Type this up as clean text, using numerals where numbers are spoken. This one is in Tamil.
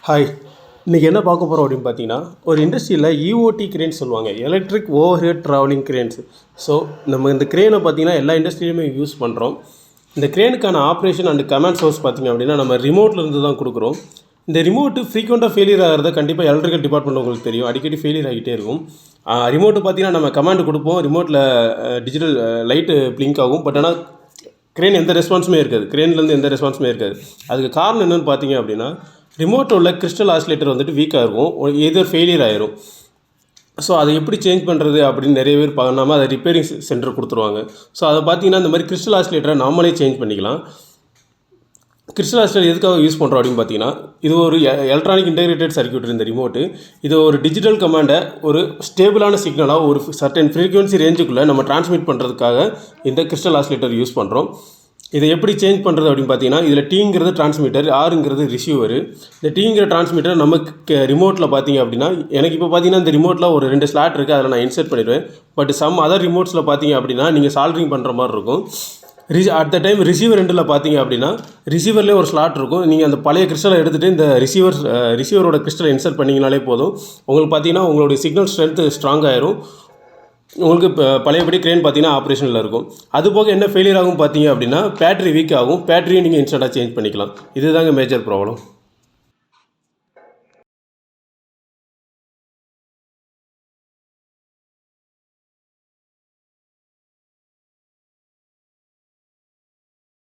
ஹாய், இன்றைக்கி என்ன பார்க்க போகிறோம் அப்படின்னு பார்த்தீங்கன்னா, ஒரு இண்டஸ்ட்ரியில் E.O.T கிரேன்ஸ் சொல்லுவாங்க, electric over head travelling cranes. So நம்ம இந்த கிரேனை பார்த்தீங்கன்னா எல்லா இண்டஸ்ட்ரியிலுமே யூஸ் பண்ணுறோம். இந்த கிரேனுக்கான ஆப்ரேஷன் அண்ட் கமாண்ட் சோர்ஸ் பார்த்திங்க அப்படின்னா நம்ம ரிமோட்லேருந்து தான் கொடுக்குறோம். இந்த ரிமோட்டு ஃப்ரீக்வெண்ட்டாக ஃபெயிலியர் ஆகிறத கண்டிப்பாக எலக்ட்ரிக்கல் டிபார்ட்மெண்ட் உங்களுக்கு தெரியும், அடிக்கடி ஃபெயிலியர் ஆகிட்டே இருக்கும். ரிமோட்டு பார்த்தீங்கன்னா நம்ம கமாண்ட் கொடுப்போம், ரிமோட்டில் டிஜிட்டல் லைட்டு பிளிங்க் ஆகும். பட் ஆனால் கிரேன் எந்த ரெஸ்பான்ஸுமே இருக்காது, கிரேன்லேருந்து எந்த ரெஸ்பான்ஸுமே இருக்காது. அதுக்கு காரணம் என்னென்னு பார்த்தீங்க அப்படின்னா, ரிமோட்டில் உள்ள கிறிஸ்டல் ஆசிலேட்டர் வந்துட்டு வீக்காக இருக்கும், எதோ ஃபெயிலியர் ஆயிரும். ஸோ அதை எப்படி சேஞ்ச் பண்ணுறது அப்படின்னு நிறைய பேர் பண்ணாமல் அதை ரிப்பேரிங் சென்டர் கொடுத்துருவாங்க. ஸோ அதை பார்த்தீங்கன்னா இந்த மாதிரி கிறிஸ்டல் ஆசிலேட்டரை நாமளே சேஞ்ச் பண்ணிக்கலாம். கிறிஸ்டல் ஆசிலேட்டர் எதுக்காக யூஸ் பண்ணுறோம் அப்படின்னு பார்த்தீங்கன்னா, இது ஒரு எலக்ட்ரானிக் இன்டெகிரேட்டட் சர்க்யூட். இந்த ரிமோட்டு இது ஒரு டிஜிட்டல் கமாண்டை ஒரு ஸ்டேபிளான சிக்னலாக ஒரு சர்டன் ஃப்ரீக்வன்சி ரேஞ்சுக்குள்ளே நம்ம டிரான்ஸ்மிட் பண்ணுறதுக்காக இந்த கிறிஸ்டல் ஆசிலேட்டர் யூஸ் பண்ணுறோம். இதை எப்படி சேஞ்ச் பண்ணுறது அப்படின்னு பார்த்தீங்கன்னா, இதில் டீங்கிறது டிரான்ஸ்மிட்டர், ஆருங்கிறது ரிசீவர். இந்த டீங்கிற டிரான்ஸ்மிட்டர் நமக்கு ரிமோட்டில் பார்த்தீங்க அப்படின்னா, எனக்கு இப்போ பார்த்தீங்கன்னா இந்த ரிமோட்டில் ஒரு 2 ஸ்லாட் இருக்குது, அதில் நான் இன்சர்ட் பண்ணிடுவேன். பட் சம் அதர் ரிமோட்ஸில் பார்த்தீங்க அப்படின்னா நீங்கள் சால்ட்ரிங் பண்ணுற மாதிரி இருக்கும். அட் த டைம் ரிசீவர் ரெண்டில் பார்த்தீங்க அப்படின்னா ரிசீவர்லேயே ஒரு ஸ்லாட் இருக்கும். நீங்கள் அந்த பழைய கிறிஸ்டலை எடுத்துகிட்டு இந்த ரிசீவரோட கிறிஸ்டலை இன்சர்ட் பண்ணிங்கனாலே போதும். உங்களுக்கு பார்த்தீங்கன்னா உங்களுடைய சிக்னல் ஸ்ட்ரென்த்து ஸ்ட்ராங் ஆயிரும். உங்களுக்கு இப்போ பழையபடி கிரேன் பார்த்தீங்கன்னா ஆப்ரேஷனில் இருக்கும். அதுபோக என்ன ஃபெயிலியர் ஆகும் பார்த்தீங்க அப்படின்னா, பேட்டரி வீக் ஆகும். பேட்டரியும் நீங்கள் இன்ஸ்டண்ட்டாக சேஞ்ச் பண்ணிக்கலாம். இதுதாங்க மேஜர் ப்ராப்ளம்.